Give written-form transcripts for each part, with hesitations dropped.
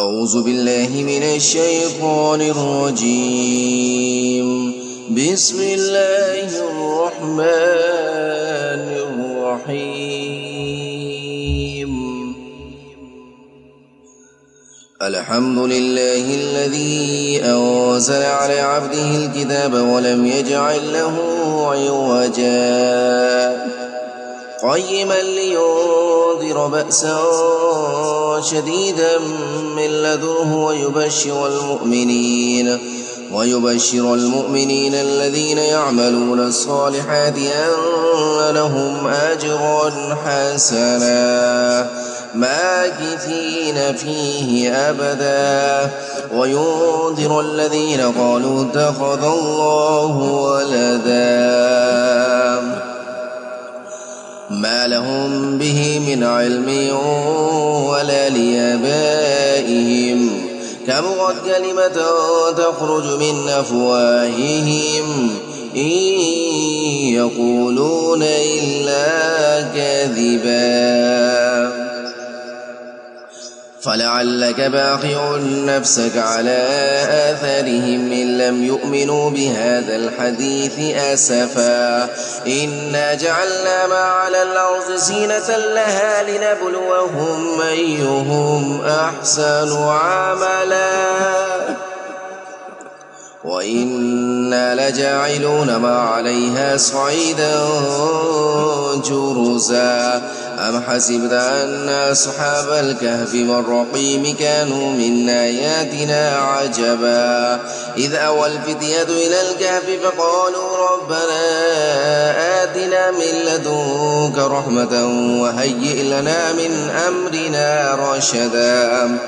أعوذ بالله من الشيطان الرجيم. بسم الله الرحمن الرحيم. الحمد لله الذي أنزل على عبده الكتاب ولم يجعل له عوجا قيما لينذر بأسا شديدا من لدنه ويبشر المؤمنين الذين يعملون الصالحات أن لهم أجرا حسنا ماكثين فيه أبدا وينذر الذين قالوا اتخذ الله ولدا ما لهم به من علم ولا لآبائهم كبرت كلمة تخرج من أفواههم إن يقولون إلا كذبا فلعلك باخع نفسك على آثارهم إن لم يؤمنوا بهذا الحديث أسفا إنا جعلنا ما على الأرض زينة لها لنبلوهم أيهم أحسن عملا وإنا لجاعلون ما عليها صعيدا جرزا أم حسبت أن أصحاب الكهف والرقيم كانوا من آياتنا عجبا إذ أوى الفتية إلى الكهف فقالوا ربنا آتنا من لدنك رحمة وهيئ لنا من أمرنا رشدا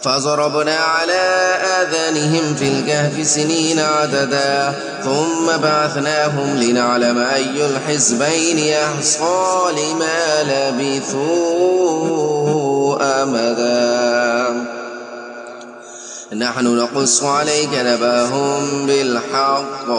فضربنا على آذانهم في الكهف سنين عددا ثم بعثناهم لنعلم أي الحزبين أحصى لما لبثوا أمدا نحن نقص عليك نبأهم بالحق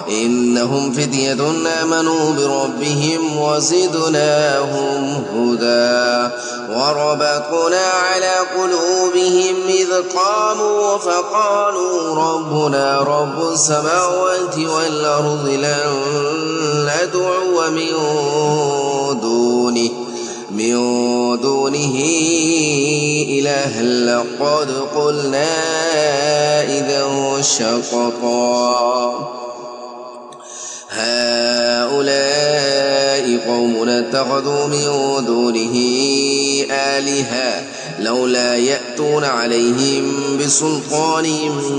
إنهم فتية آمنوا بربهم وزدناهم هدى وربطنا على قلوبهم إذ قاموا فقالوا ربنا رب السماوات والأرض لن ندعو من دونه إله لقد قلنا إذا شططا هؤلاء قومنا اتخذوا من دونه آلهة لولا يأتون عليهم بسلطان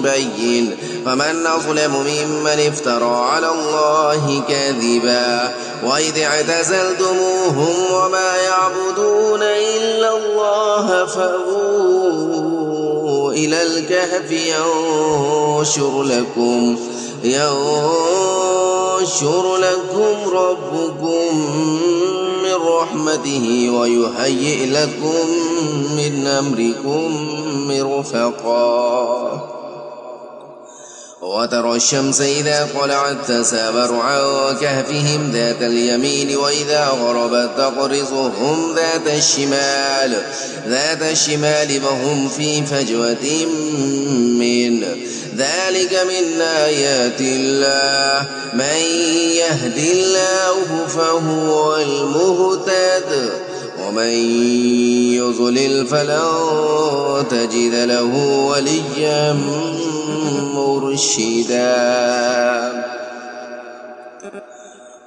بين فمن أظلم ممن افترى على الله كذبا وإذ اعتزلتموهم وما يعبدون إلا الله فأووا إلى الكهف ينشر لكم ربكم من رحمته ويهيئ لكم من أمركم مرفقا وترى الشمس إذا طلعت تسابر عن كهفهم ذات اليمين وإذا غربت تقرضهم ذات الشمال وهم في فجوة من ذلك من آيات الله من يهد الله فهو المهتد ومن يضلل فلن تجد له وليا مرشدا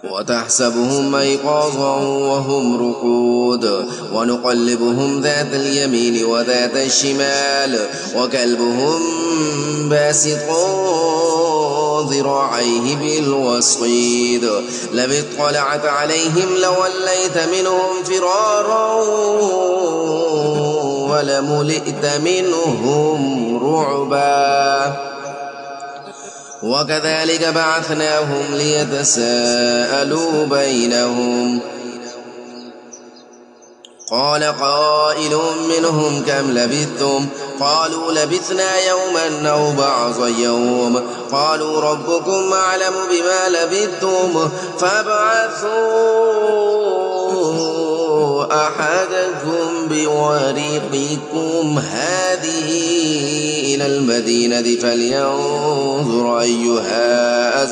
وتحسبهم أيقاظا وهم رقود ونقلبهم ذات اليمين وذات الشمال وكلبهم باسط ذراعيه بالوصيد لو اطلعت عليهم لوليت منهم فرارا ولملئت منهم رعبا وكذلك بعثناهم ليتساءلوا بينهم قال قائل منهم كم لبثتم قالوا لبثنا يوما أو بعض يوم قالوا ربكم أعلم بما لبثتم فابعثوا أحدكم بورقكم هذه إلى المدينة فلينظر أيها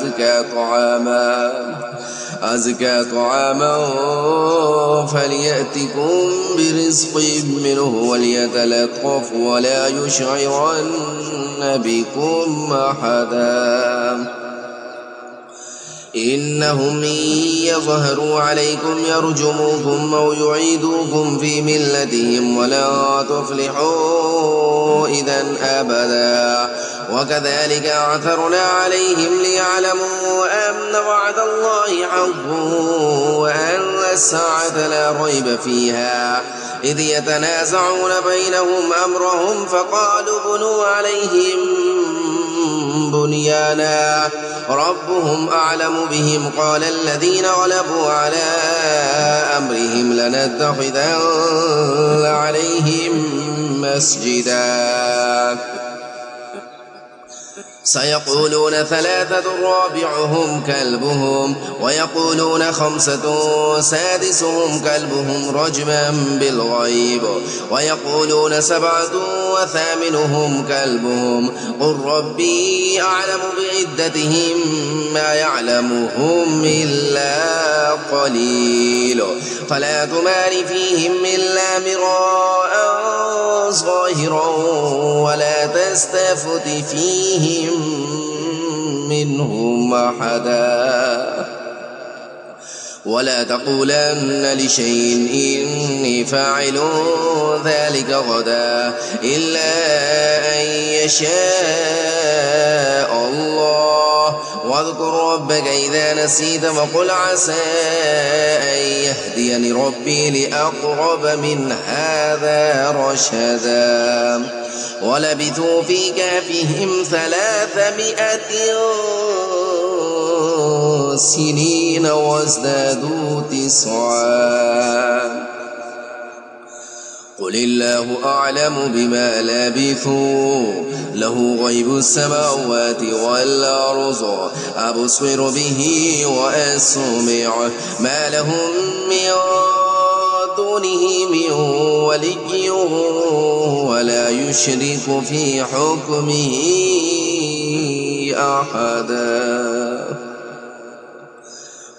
أزكى طعاما فليأتكم برزق منه وليتلطف ولا يشعرن بكم أحدا إنهم إن يظهروا عليكم يرجموكم أو يعيدوكم في ملتهم ولا تفلحوا إذا أبدا وكذلك أعثرنا عليهم ليعلموا أن وعد الله حق وأن الساعة لا ريب فيها إذ يتنازعون بينهم أمرهم فقالوا بنوا عليهم بنيانا ربهم أعلم بهم قال الذين غلبوا على أمرهم لنتخذن عليهم مسجدا سيقولون 3 رابعهم كلبهم ويقولون 5 سادسهم كلبهم رجما بالغيب ويقولون 7 وثامنهم كلبهم قل ربي أعلم بعدتهم ما يعلمهم إلا قليل فلا تمار فيهم إلا مراء ظاهرا ولا تستفت فيهم منهم أحدا ولا تقولن لشيء إني فاعل ذلك غدا إلا أن يشاء الله واذكر ربك إذا نسيت وقل عسى أن يهديني ربي لأقرب من هذا رشدا ولبثوا في كهفهم 300 سنين وازدادوا 9 قل الله أعلم بما لبثوا له غيب السماوات والأرض أبصر به وأسمع ما لهم من دونه من ولي ولا يشرك في حكمه أحدا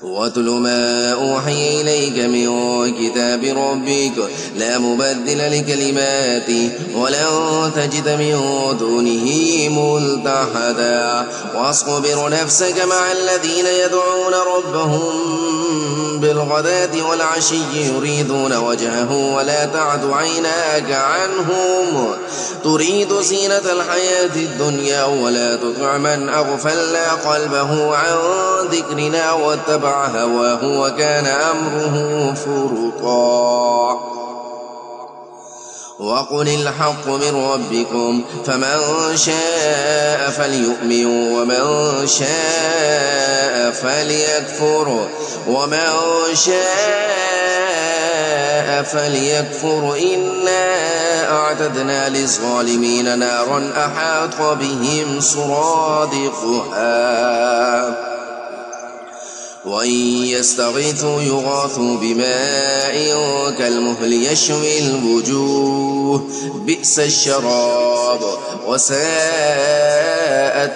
واتل ما أوحي إليك من كتاب ربك لا مبدل لكلماته ولن تجد من دونه ملتحدا واصبر نفسك مع الذين يدعون ربهم بالغداة والعشي يريدون وجهه ولا تعد عيناك عنهم تريد زينة الحياة الدنيا ولا تطع من أغفلنا قلبه عن ذكرنا واتبع هواه وكان أمره فرطا وقل الحق من ربكم فمن شاء فليؤمن ومن شاء فليكفر ومن شاء فليكفر إنا أعتدنا للظالمين نارا أحاط بهم سرادقها وإن يستغيثوا يغاثوا بماء كالمهل يشوي الوجوه بئس الشراب وساءت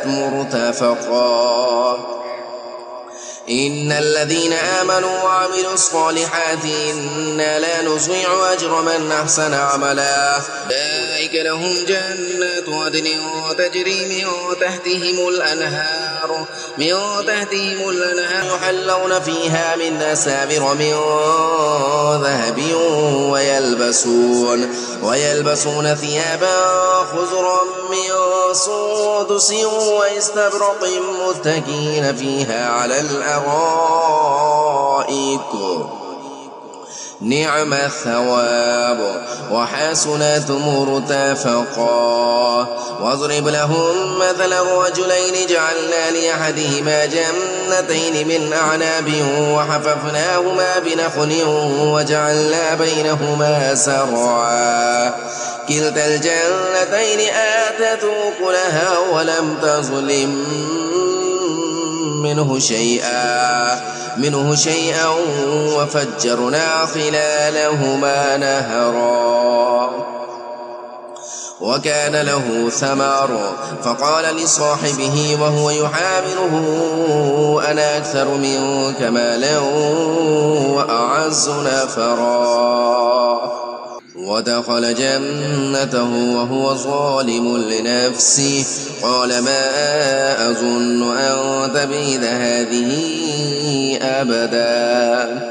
مرتفقا إن الذين آمنوا وعملوا الصالحات إنا لا نضيع أجر من أحسن عملا أولئك لهم جنات عدن تجري من تحتهم الأنهار يحلون فيها من أساور من ذهب ويلبسون ثيابا خضرا من سندس واستبرق متكئين فيها على الأرائك نعم الثواب وحسنت مرتفقا واضرب لهم مثلا رجلين جعلنا لأحدهما جنتين من أعناب وحففناهما بنخل وجعلنا بينهما زرعا كلتا الجنتين آتت أكلها ولم تظلم منه شيئا وفجرنا خلالهما نهرا وكان له ثمر فقال لصاحبه وهو يحاوره أنا أكثر منك مالا وأعز نفرا ودخل جنته وهو ظالم لنفسه قال ما أظن أن تبيد هذه أبدا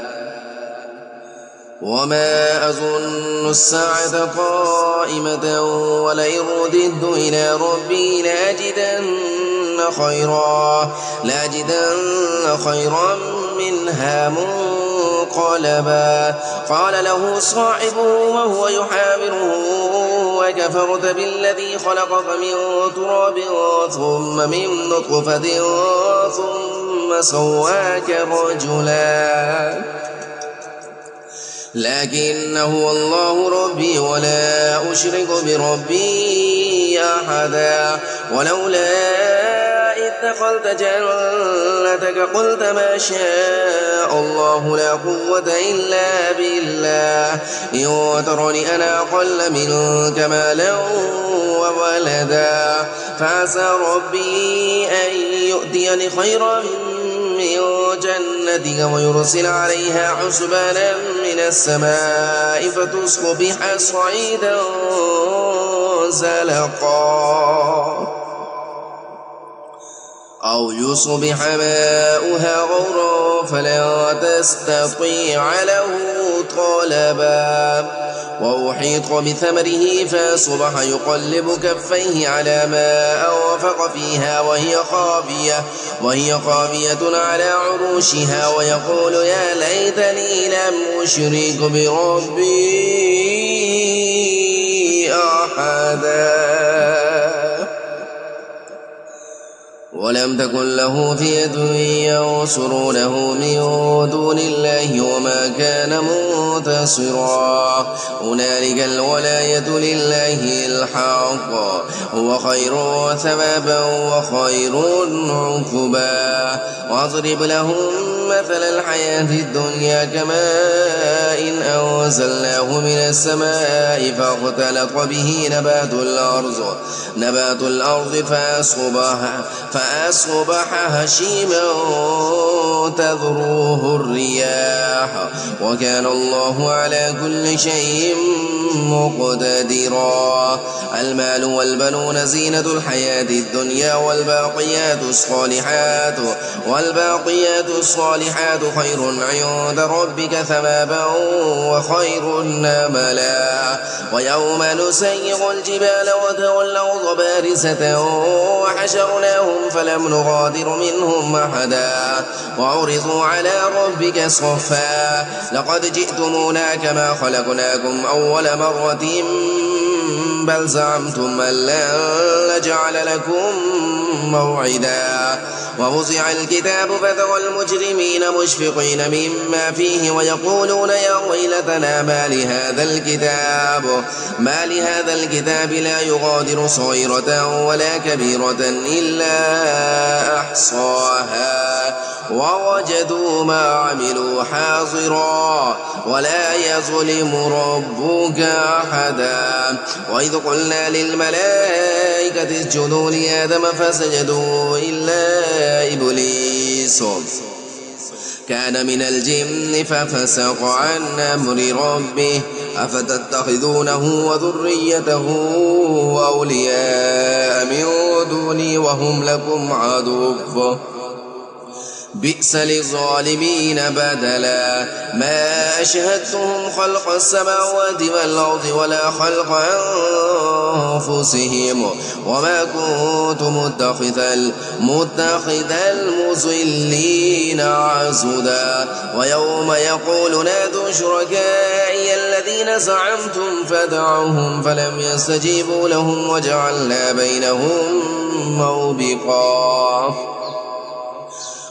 وما أظن الساعة قائمة ولئن رددت إلى ربي لأجدن خيرا منها منقلبا قال له صاحبه وهو يحاوره وكفرت بالذي خلقك من تراب ثم من نطفة ثم سواك رجلا لكن هو الله ربي ولا أشرك بربي أحدا ولولا إذ دخلت جنتك قلت ما شاء الله لا قوة إلا بالله إن ترني أنا أقل منك مالا وولدا فعسى ربي أن يؤتيني خيرا من جنتك ويرسل عليها حسبانا من السماء فتصبح صعيدا زلقا أو يصبح ماؤها غورا فلا تستطيع له طلبا وأحيط بثمره فأصبح يقلب كفيه على ما أنفق فيها وهي خاوية على عروشها ويقول يا ليتني لم أشرك بربي أحدا ولم تكن له فئة ينصرونه من دون الله وما كان منتصرا هنالك الولاية لله الحق هو خير ثوابا وخير عقبا واضرب لهم مثل الحياة الدنيا كماء أنزلناه من السماء فاختلط به نبات الأرض فأصبح هشيما تذروه الرياح وكان الله على كل شيء مقتدرا المال والبنون زينة الحياة الدنيا والباقيات الصالحات خير عند ربك ثوابا وخير نملا ويوم نسير الجبال وترى الأرض بارزة وحشرناهم فلم نغادر منهم أحدا وعرضوا على ربك صفا لقد جئتمونا كما خلقناكم أول مرة بل زعمتم أن لن نجعل لكم موعدا ووضع الكتاب فترى المجرمين مشفقين مما فيه ويقولون يا ويلتنا ما لهذا الكتاب لا يغادر صغيرة ولا كبيرة إلا أحصاها ووجدوا ما عملوا حاضرا ولا يظلم ربك أحدا وإذ قلنا للملائكة اسجدوا لآدم فسجدوا إلا إبليس كان من الجن ففسق عن أمر ربه أفتتخذونه وذريته أولياء من دوني وهم لكم عدو بئس للظالمين بدلا ما أشهدتهم خلق السماوات والأرض ولا خلق أنفسهم وما كنت متخذ المضلين عضدا ويوم يقول نادوا شركائي الذين زعمتم فدعوهم فلم يستجيبوا لهم وجعلنا بينهم موبقا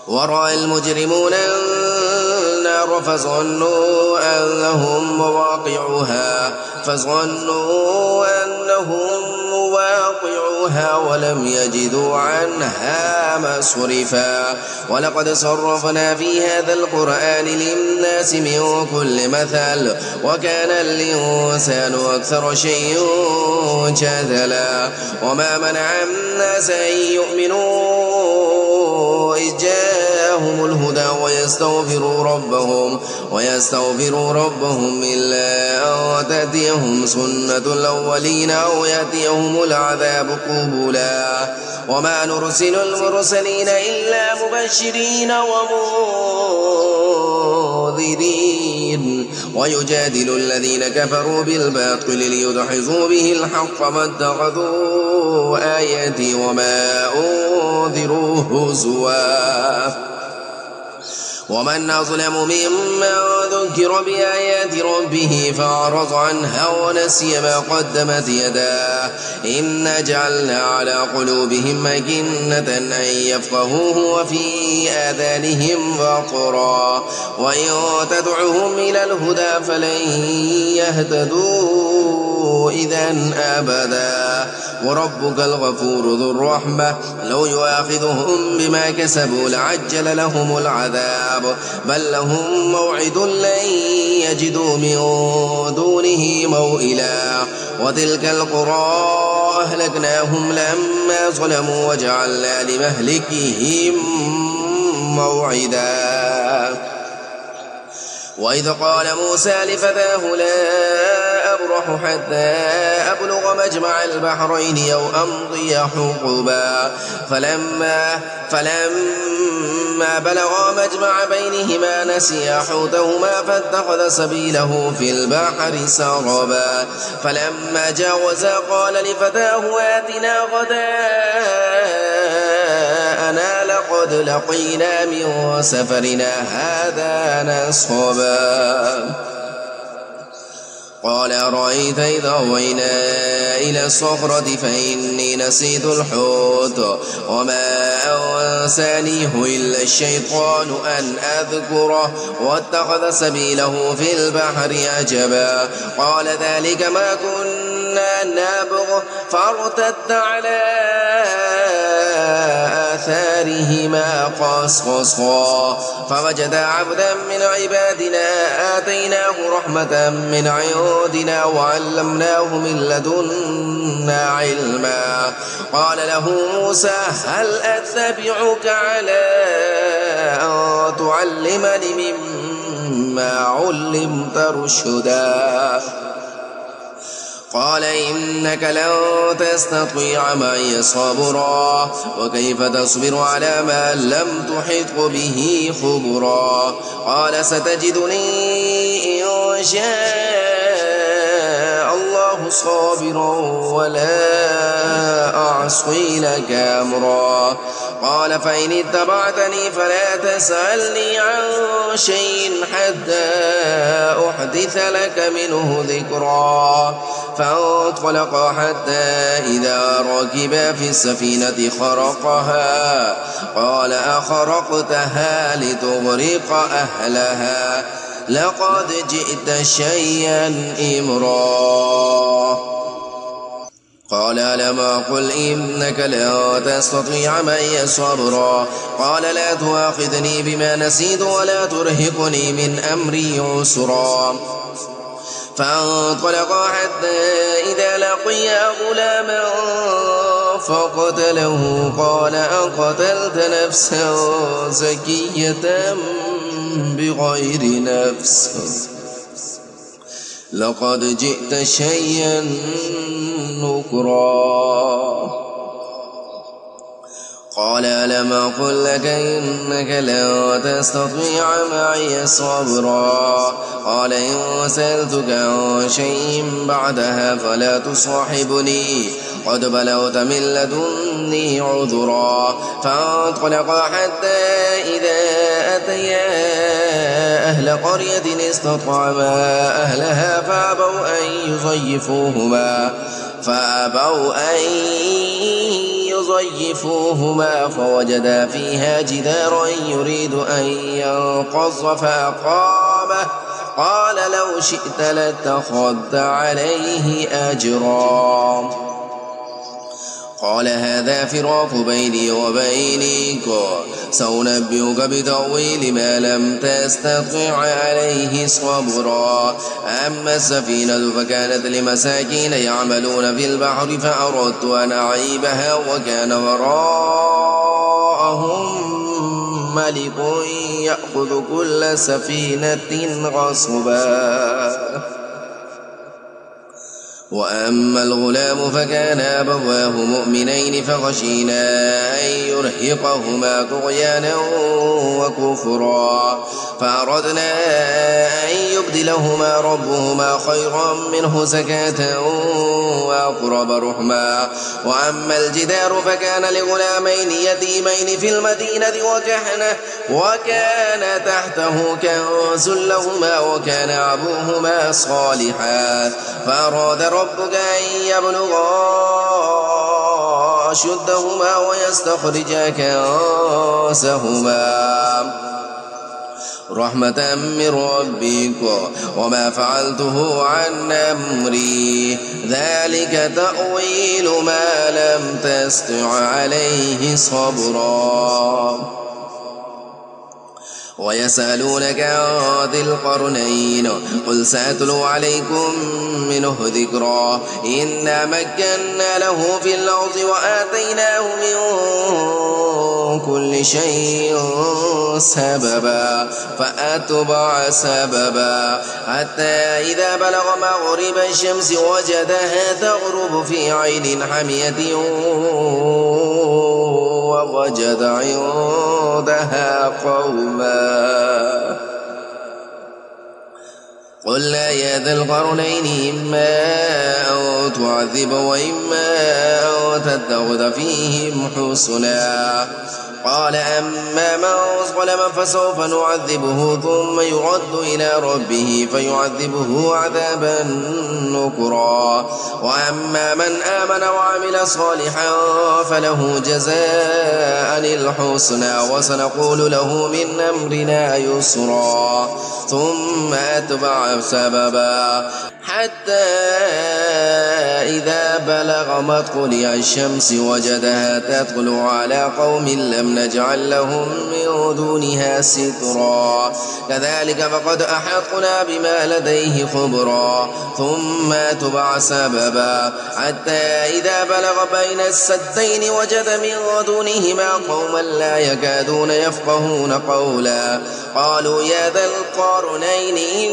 ورأى المجرمون النار فظنوا أنهم مواقعها فعلوها ولم يجدوا عنها مصرفا ولقد صرفنا في هذا القرآن للناس من كل مثل وكان الإنسان أكثر شيء جدلا وما منع الناس أن يؤمنوا إذ جاءهم الهدى ويستغفروا ربهم إلا أن تأتيهم سنة الأولين أو يأتيهم العذاب قبلا وما نرسل المرسلين إلا مبشرين ومنذرين ويجادل الذين كفروا بالباطل ليدحضوا به الحق فاتخذوا آياتي وما أنذروا هزوا ومن أظلم ممن ذكر بآيات ربه فأعرض عنها ونسي ما قدمت يداه إنا جعلنا على قلوبهم أكنة أن يفقهوه وفي آذانهم وقرا وإن تدعهم إلى الهدى فلن يهتدوا إذا أبدا وربك الغفور ذو الرحمة لو يؤاخذهم بما كسبوا لعجل لهم العذاب بل لهم موعد لن يجدوا من دونه موئلا وتلك القرى أهلكناهم لما ظلموا وجعلنا لمهلكهم موعدا وإذ قال موسى لفتاه لا أبرح حتى أبلغ مجمع البحرين أو أمضي حقبا فلما بلغا مجمع بينهما نسيا حوتهما فاتخذ سبيله في البحر سربا فلما جاوزا قال لفتاه آتنا غداءنا لقد لقينا من سفرنا هذا نصبا قال أرأيت إذا أوينا إلى الصخرة فإني نسيت الحوت وما أنسانيه إلا الشيطان أن أذكره واتخذ سبيله في البحر عجبا قال ذلك ما كنا نبغ فارتد على آثارهما قصصا فوجد عبدا من عبادنا آتيناه رحمة من عندنا وعلمناه من لدنا علما قال له موسى هل أتبعك على أن تعلمني مما علمت رشدا قال إنك لن تستطيع معي صبرا وكيف تصبر على ما لم تحط به خبرا قال ستجدني إن شاء الله صابرا ولا أعصي لك أمرا قال فإن اتبعتني فلا تسألني عن شيء حتى أحدث لك منه ذكرا فانطلقا حتى إذا ركبا في السفينة خرقها قال أخرقتها لتغرق أهلها لقد جئت شيئا إمرا قال ألم أقل إنك لا تستطيع معي صبرا قال لا تؤاخذني بما نسيت ولا ترهقني من أمري عسرا فانطلقا حتى إذا لقيا غلاما فقتله قال أقتلت نفسا زكية بغير نفس لقد جئت شيئا نكرا قال ألم أقل لك إنك لن تستطيع معي صبرا قال إن سألتك عن شيء بعدها فلا تصاحبني قد بلغت من لدني عذرا فانطلقا حتى إذا أتيا أهل قرية استطعما أهلها فأبوا أن يضيفوهما فوجدا فيها جدارا يريد أن ينقض فأقامه قال لو شئت لاتخذت عليه أجرا قال قال هذا فراق بيني وبينك سأنبئك بتأويل ما لم تستطع عليه صبرا. أما السفينة فكانت لمساكين يعملون في البحر فأردت أن أعيبها وكان وراءهم ملك يأخذ كل سفينة غصبا. وأما الغلام فكان أبواه مؤمنين فخشينا أن يرهقهما طغيانا وكفرا فأردنا أن يبدلهما ربهما خيرا منه زكاة وأقرب رحما. وأما الجدار فكان لغلامين يتيمين في المدينة وكان تحته كنز لهما وكان أبوهما صالحا فأراد ربك أن يبلغا أشدهما ويستخرجا كنزهما رحمة من ربك وما فعلته عن أمري ذلك تأويل ما لم تستطع عليه صبرا. ويسألونك عن ذي القرنين قل سأتلو عليكم منه ذكرا إنا مكنا له في الأرض وآتيناه من كل شيء سببا فأتبع سببا حتى إذا بلغ مغرب الشمس وجدها تغرب في عين حمية ووجد عندها قوما قلنا يا ذا القرنين إما أن تعذب وإما أن تتخذ فيهم حسنا. قال أما من ظلم فسوف نعذبه ثم يرد إلى ربه فيعذبه عذابا نكرا. وأما من آمن وعمل صالحا فله جزاء الحسنى وسنقول له من أمرنا يسرا. ثم أتبع سببا حتى إذا بلغ مطلع الشمس وجدها تطلع على قوم لم نجعل لهم من دونها سترا كذلك فقد أحطنا بما لديه خبرا. ثم أتبع سببا حتى إذا بلغ بين السدين وجد من دونهما قوما لا يكادون يفقهون قولا قالوا يا ذا القرنين إن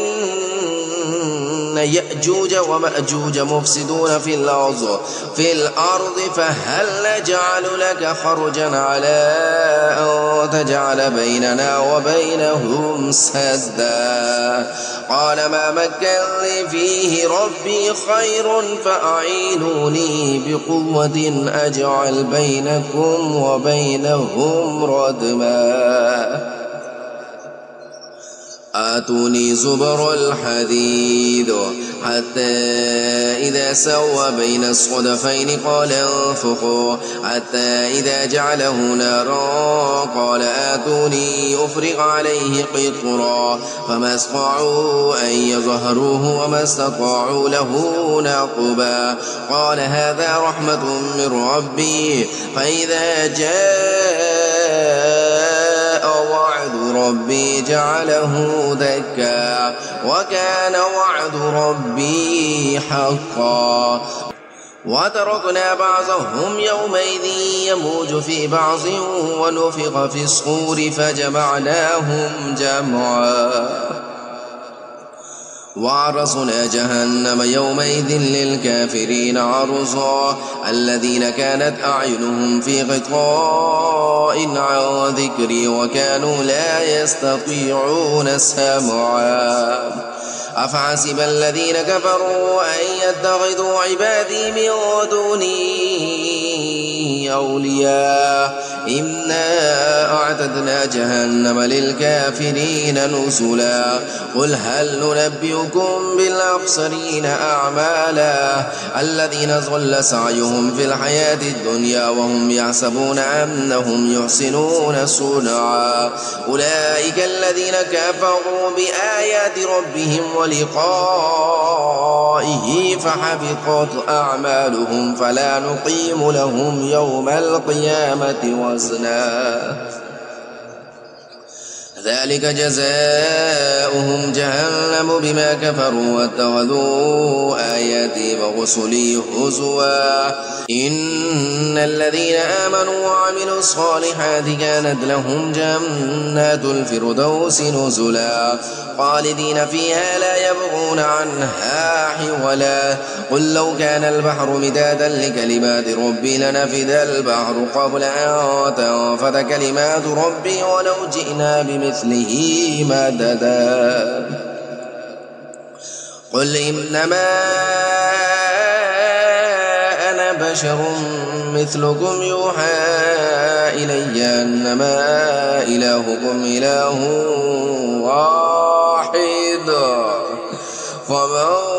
يأجوج ومأجوج مفسدون في الأرض فهل نجعل لك خرجا على أن تجعل بيننا وبينهم سدا. قال ما مكنني فيه ربي خير فأعينوني بقوة أجعل بينكم وبينهم ردما. آتوني زبر الحديد حتى إذا سوى بين الصدفين قال انفخوا حتى إذا جعله نارا قال آتوني أفرغ عليه قطرا فما استطاعوا أن يظهروه وما استطاعوا له نقبا. قال هذا رحمة من ربي فإذا جاء وعد ربي جعله دكا وكان وعد ربي حقا. وتركنا بعضهم يومئذ يموج في بعض ونفخ في الصور فجمعناهم جمعا. وعرضنا جهنم يومئذ للكافرين عرضا الذين كانت أعينهم في غطاء عن ذكري وكانوا لا يستطيعون سمعا. أفحسب الذين كفروا أن يتخذوا عبادي من دوني أولياء إنا أعتدنا جهنم للكافرين نزلا. قل هل ننبئكم بالأخسرين أعمالا الذين ضل سعيهم في الحياة الدنيا وهم يحسبون أنهم يحسنون صنعا. أولئك الذين كفروا بآيات ربهم ولقائه ورائه فحبطت أعمالهم فلا نقيم لهم يوم القيامة وزنا ذلك جزاؤهم جهنم بما كفروا واتخذوا آياتي ورسلي هزوا إن الذين آمنوا وعملوا الصالحات كانت لهم جنات الفردوس نزلا خالدين فيها لا يبغون عنها حولا قل لو كان البحر مدادا لكلمات ربي لنفد البحر قبل أن تنفد كلمات ربي ولو جئنا بمثله مددا قل إنما أنا بشر مثلكم يوحى إلي أنما إلهكم إله واحد فمن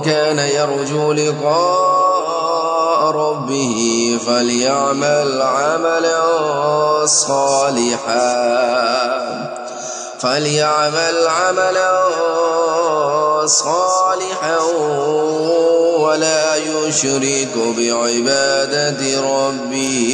كان يرجو لقاء ربه فليعمل عملا صالحا ولا يشرك بعبادة ربه